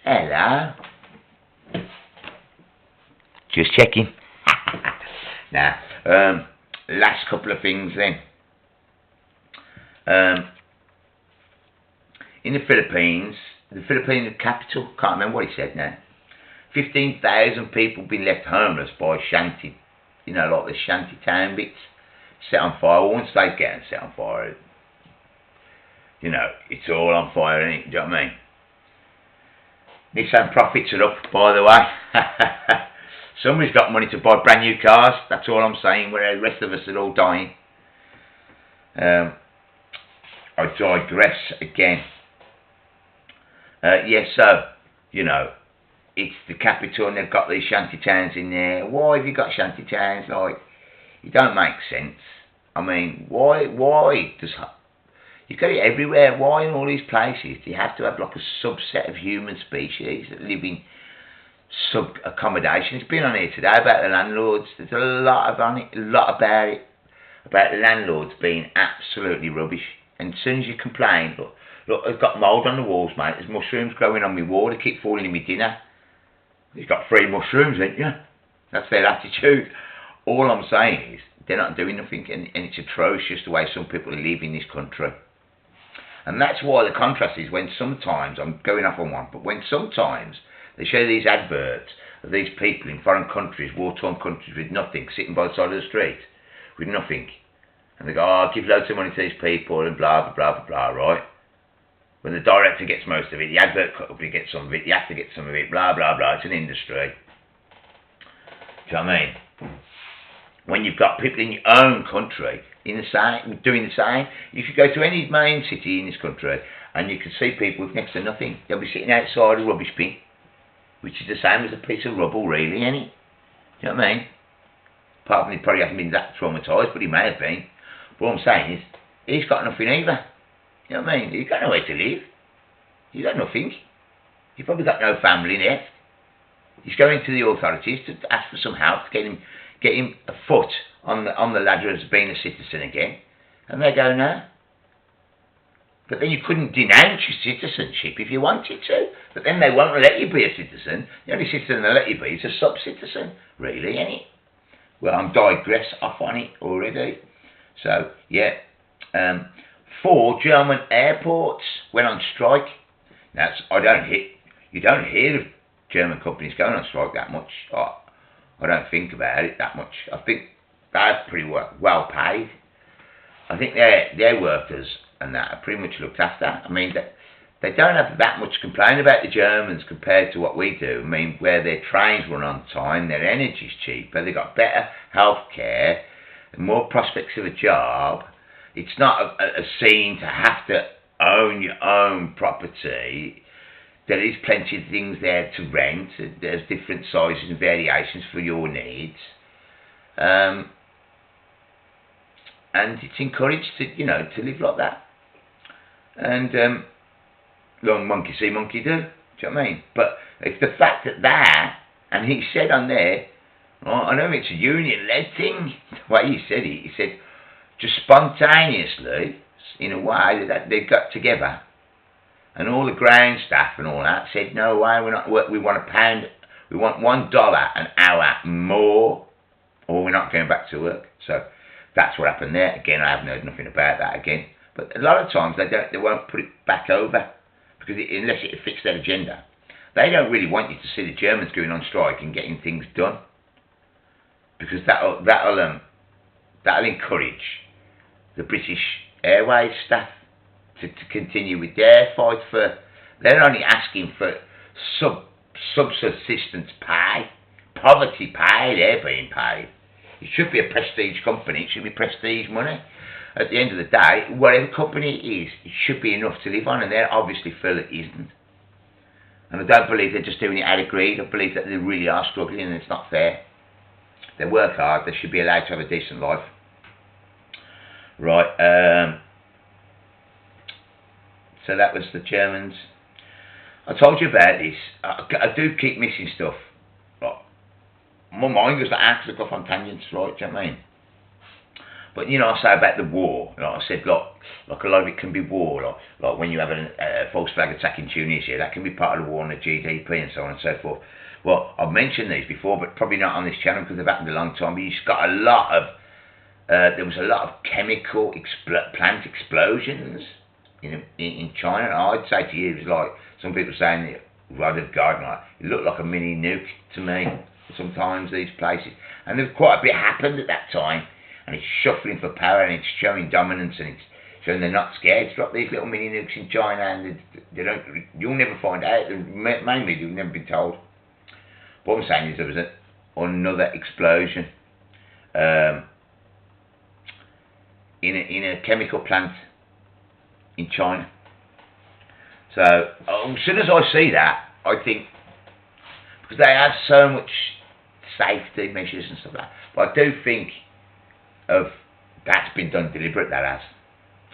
Hello. Just checking. Now, last couple of things then. In the Philippines capital, can't remember what he said now. 15,000 people been left homeless by shanty, like the shanty town bits, set on fire. Once they get set on fire, it's all on fire, isn't it? Do you know what I mean? Nissan profits are up, by the way. Somebody's got money to buy brand new cars, that's all I'm saying, where the rest of us are all dying. I digress again. It's the capital and they've got these shanty towns in there. Why have you got shanty towns? Like, it don't make sense. I mean, why does... You got it everywhere. Why in all these places do you have to have like a subset of human species that live in sub-accommodation? It's been on here today about the landlords. There's a lot about it. About the landlords being absolutely rubbish. And as soon as you complain, look, I've got mould on the walls, mate. There's mushrooms growing on my wall. They keep falling in my dinner. You've got 3 mushrooms, ain't you? That's their attitude. All I'm saying is, they're not doing nothing, and it's atrocious the way some people live in this country. And that's why the contrast is when sometimes, I'm going off on one, but when sometimes they show these adverts of these people in foreign countries, war-torn countries with nothing, sitting by the side of the street with nothing. And they go, oh, give loads of money to these people and blah, blah, blah, blah, blah, right? When the director gets most of it, the advert company gets some of it, the actor gets some of it, blah, blah, blah. It's an industry. Do you know what I mean? When you've got people in your own country doing the same, you could go to any main city in this country and you could see people with next to nothing. They'll be sitting outside a rubbish bin, which is the same as a piece of rubble, really, isn't it? Do you know what I mean? Apart from he probably hasn't been that traumatised, but he may have been. But what I'm saying is, he's got nothing either. You know what I mean? He's got nowhere to live. He's got nothing. He's probably got no family left. He's going to the authorities to ask for some help to get him a foot on the ladder as being a citizen again. And they go, no. But then you couldn't denounce your citizenship if you wanted to. But then they won't let you be a citizen. The only citizen they'll let you be is a sub-citizen, really, ain't it? Well, I'm digress off on it already. So, yeah. 4 German airports went on strike. Now, you don't hear of German companies going on strike that much. I don't think about it that much. I think they're pretty well paid. I think their workers and that are pretty much looked after. I mean, they don't have that much to complain about the Germans compared to what we do. I mean, where their trains run on time, their energy's cheaper, they've got better health care, more prospects of a job. It's not a scene to have to own your own property. There is plenty of things there to rent. There's different sizes and variations for your needs. And it's encouraged to live like that. And long monkey see, monkey do. Do you know what I mean? But it's the fact that and he said on there, I know it's a union-led thing. The way he said it, he said, just spontaneously, in a way, that they got together, and all the ground staff and all that said, no way, we want £1 an hour more, or we're not going back to work. So that's what happened there. Again, I haven't heard nothing about that again. But a lot of times they won't put it back over, because unless it fits their agenda. They don't really want you to see the Germans going on strike and getting things done, because that'll encourage the British Airways staff to continue with their fight for. They're only asking for subsistence pay, poverty pay. They're being paid. It should be a prestige company. It should be prestige money. At the end of the day, whatever company it is, it should be enough to live on, and they obviously feel it isn't. And I don't believe they're just doing it out of greed. I believe that they really are struggling, and it's not fair. They work hard. They should be allowed to have a decent life. Right. So that was the Germans. I told you about this. I do keep missing stuff. Right. My mind goes like, I go off on tangents, right? Do you know what I mean? But you know, I say about the war, like I said, like a lot of it can be war, like when you have a false flag attack in Tunisia, that can be part of the war and the GDP and so on and so forth. Well, I've mentioned these before, but probably not on this channel because they've happened a long time. But you've got a lot of, there was a lot of chemical plant explosions in China. And I'd say to you, it was like some people saying that rather than garden, like, it looked like a mini nuke to me. Sometimes these places, and there's quite a bit happened at that time, and it's shuffling for power, and it's showing dominance, and it's showing they're not scared to drop these little mini nukes in China, and they don't. You'll never find out. Mainly, you've never been told. What I'm saying is there was another explosion in a chemical plant in China. So as soon as I see that, I think, because they have so much safety measures and stuff like that, but I do think of that's been done deliberate. That has.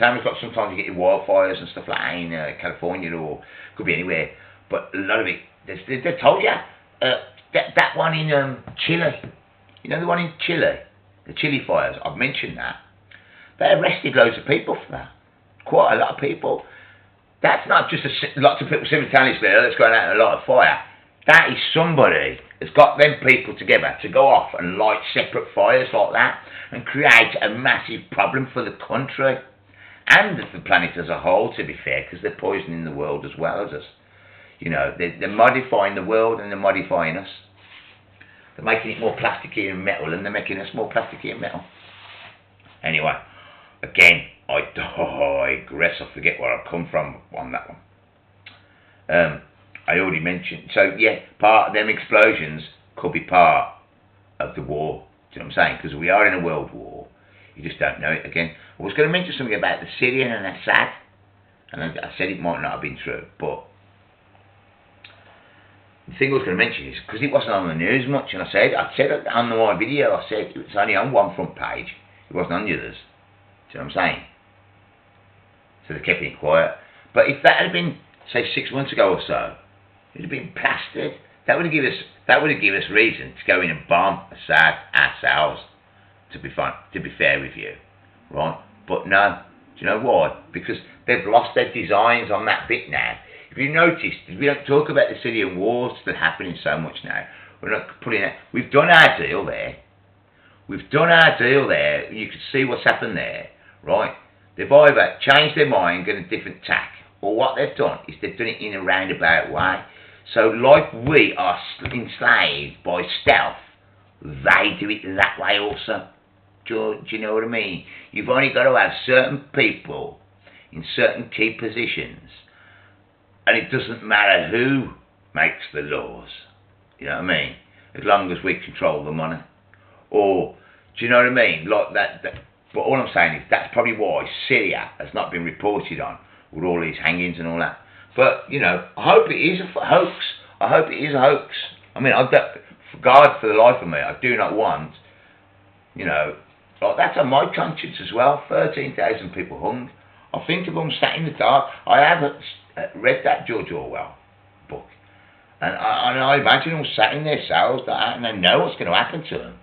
Same as like sometimes you get your wildfires and stuff like that in California, or could be anywhere, but a lot of it, they told you that one in Chile, you know, the one in Chile, the Chile fires, I've mentioned that. They arrested loads of people for that. Quite a lot of people. That's not just lots of people simultaneously, that's going out in a lot of fire. That is somebody that's got them people together to go off and light separate fires like that and create a massive problem for the country and the planet as a whole, to be fair, because they're poisoning the world as well as us. You know, they're modifying the world and they're modifying us. They're making it more plasticky and metal, and they're making us more plasticky and metal. Anyway, again, I digress. I forget where I've come from on that one. I already mentioned. So, yeah, part of them explosions could be part of the war. Do you know what I'm saying? Because we are in a world war. You just don't know it again. I was going to mention something about the Syrian and Assad. And I said it might not have been true, but the thing I was going to mention is, because it wasn't on the news much, and I said on my video, I said it was only on one front page. It wasn't on the others. Do you know what I'm saying? So they kept it quiet. But if that had been, say, 6 months ago or so, it would have been plastered. That would have given us reason to go in and bomb Assad ourselves. To be fair with you, right? But no. Do you know why? Because they've lost their designs on that bit now. If you noticed, we don't talk about the Syrian wars that are happening so much now. We're not putting it. We've done our deal there. We've done our deal there. You can see what's happened there, right? They've either changed their mind, got a different tack, or what they've done is they've done it in a roundabout way. So, like we are enslaved by stealth, they do it that way also. Do you know what I mean? You've only got to have certain people in certain key positions, and it doesn't matter who makes the laws. You know what I mean? As long as we control the money. Or, do you know what I mean? Like that. But all I'm saying is that's probably why Syria has not been reported on with all these hangings and all that. But, you know, I hope it is a hoax. I hope it is a hoax. I mean, for God, for the life of me, I do not want, you know, like that's on my conscience as well. 13,000 people hung. I think of them sat in the dark. I haven't read that George Orwell book. And I imagine them sat in their cells and they know what's going to happen to them.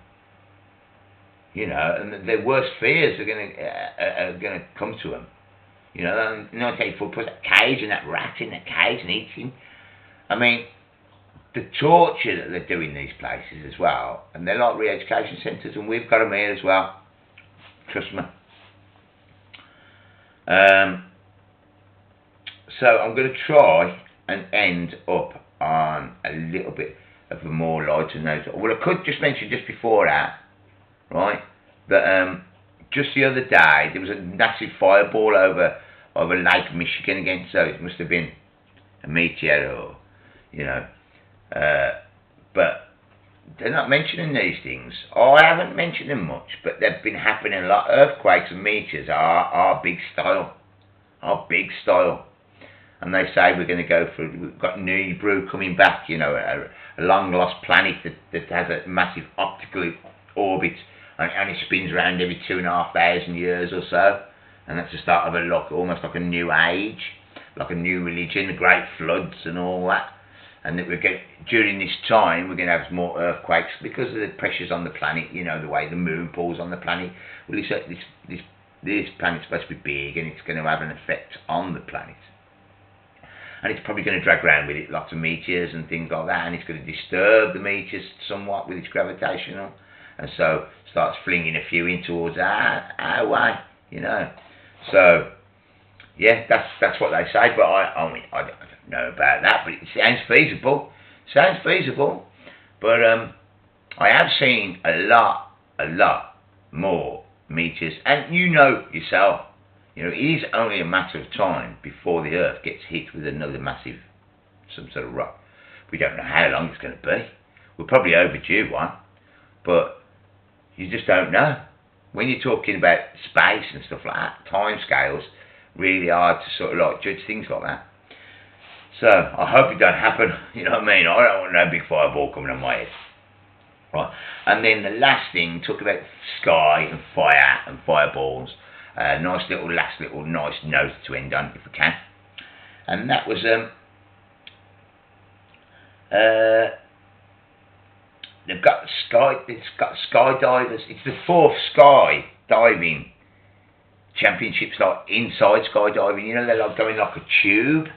You know, and their worst fears are going to come to them. You know, and you know, take put that cage and that rat in that cage and eat him. I mean, the torture that they're doing these places as well, and they're like re-education centres, and we've got them here as well. Trust me. So I'm going to try and end up on a little bit of a more lighter note. Well, I could just mention just before that, right, that just the other day there was a massive fireball over Lake Michigan again. So it must have been a meteor, or you know, but they're not mentioning these things. I haven't mentioned them much, but they've been happening a lot. Earthquakes and meteors are big style. Are big style. And they say we're going to go for, we've got Nibiru coming back, you know, a long lost planet that has a massive optical orbit and it spins around every 2,500 years or so. And that's the start of almost like a new age, like a new religion, the great floods and all that. and that during this time we're going to have more earthquakes because of the pressures on the planet. You know, the way the moon pulls on the planet. Well, this planet's supposed to be big, and it's going to have an effect on the planet. And it's probably going to drag around with it lots of meteors and things like that, and it's going to disturb the meteors somewhat with its gravitational, and so starts flinging a few in towards our way, you know. So yeah, that's what they say, but I mean I don't know about that, but it sounds feasible. But I have seen a lot more meteors, and you know yourself. You know, it is only a matter of time before the Earth gets hit with another massive, some sort of rock. We don't know how long it's going to be. We're probably overdue one, but you just don't know. When you're talking about space and stuff like that, time scales, really hard to sort of like judge things like that. So I hope it don't happen. You know what I mean? I don't want no big fireball coming on my head. Right. And then the last thing, talk about sky and fire and fireballs. Nice little nice note to end on, if we can. And that was they've got skydivers. It's the 4th sky diving championships, like inside skydiving. You know, they're like going like a tube,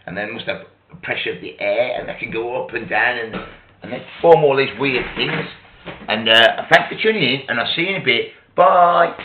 and they must have pressure of the air, and they can go up and down, and they form all these weird things. And thanks for tuning in, and I'll see you in a bit. Bye.